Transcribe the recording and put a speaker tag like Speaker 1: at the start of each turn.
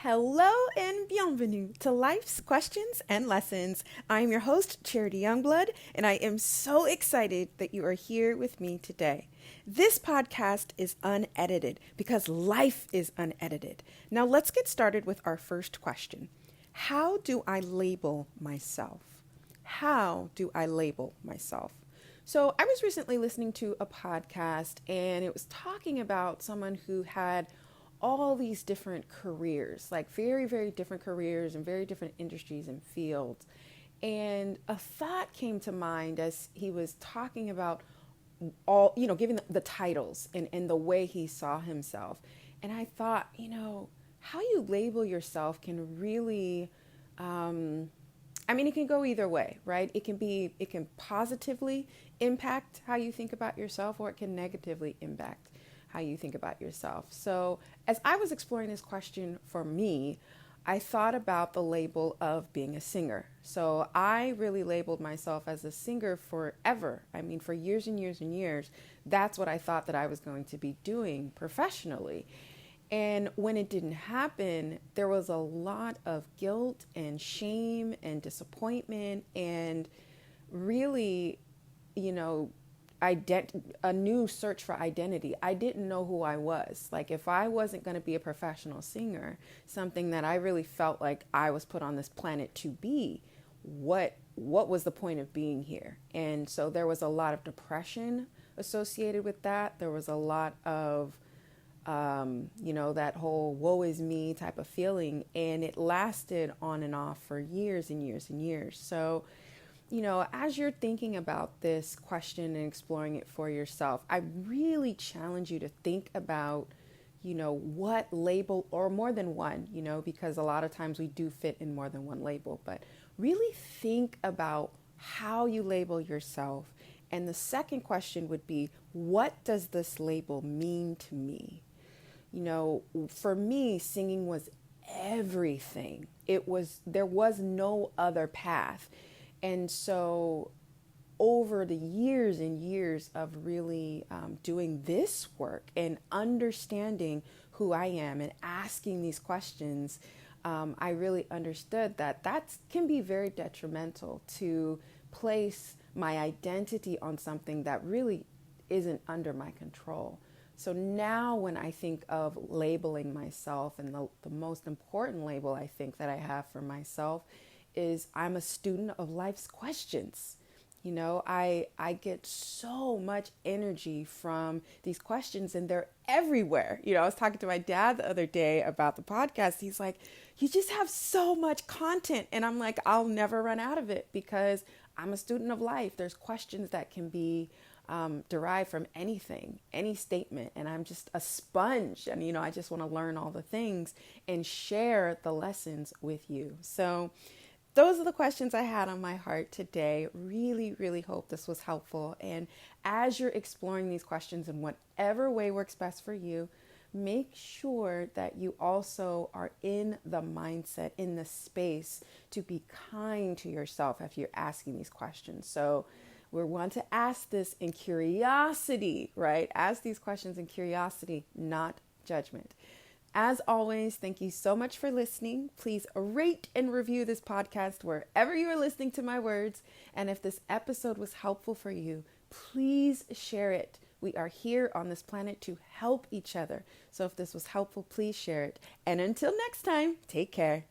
Speaker 1: Hello and bienvenue to Life's Questions and Lessons. I am your host, Charity Youngblood, and I am so excited that you are here with me today. This podcast is unedited because life is unedited. Now let's get started with our first question. How do I label myself? How do I label myself? So I was recently listening to a podcast and it was talking about someone who had all these different careers, like very, very different careers and very different industries and fields. And a thought came to mind as he was talking about giving the titles and the way he saw himself. And I thought, how you label yourself can really, it can go either way, right? It can positively impact how you think about yourself, or it can negatively impact how you think about yourself. So as I was exploring this question for me, I thought about the label of being a singer. So I really labeled myself as a singer forever. For years and years and years, that's what I thought that I was going to be doing professionally. And when it didn't happen, there was a lot of guilt and shame and disappointment and really, a new search for identity. I didn't know who I was. Like, if I wasn't going to be a professional singer, something that I really felt like I was put on this planet to be, what was the point of being here? And so there was a lot of depression associated with that. There was a lot of that whole woe is me type of feeling, and it lasted on and off for years and years and years. So as you're thinking about this question and exploring it for yourself, I really challenge you to think about, what label, or more than one, because a lot of times we do fit in more than one label, but really think about how you label yourself. And the second question would be, what does this label mean to me? For me, singing was everything. There was no other path. And so over the years and years of really doing this work and understanding who I am and asking these questions, I really understood that can be very detrimental to place my identity on something that really isn't under my control. So now when I think of labeling myself, and the most important label I think that I have for myself is I'm a student of life's questions. I get so much energy from these questions, and they're everywhere. I was talking to my dad the other day about the podcast. He's like, you just have so much content. And I'm like, I'll never run out of it because I'm a student of life. There's questions that can be derived from anything, any statement. And I'm just a sponge. And, I just want to learn all the things and share the lessons with you. So those are the questions I had on my heart today. Really, really hope this was helpful. And as you're exploring these questions in whatever way works best for you, make sure that you also are in the mindset, in the space to be kind to yourself if you're asking these questions. So we want to ask this in curiosity, right? Ask these questions in curiosity, not judgment. As always, thank you so much for listening. Please rate and review this podcast wherever you are listening to my words. And if this episode was helpful for you, please share it. We are here on this planet to help each other. So if this was helpful, please share it. And until next time, take care.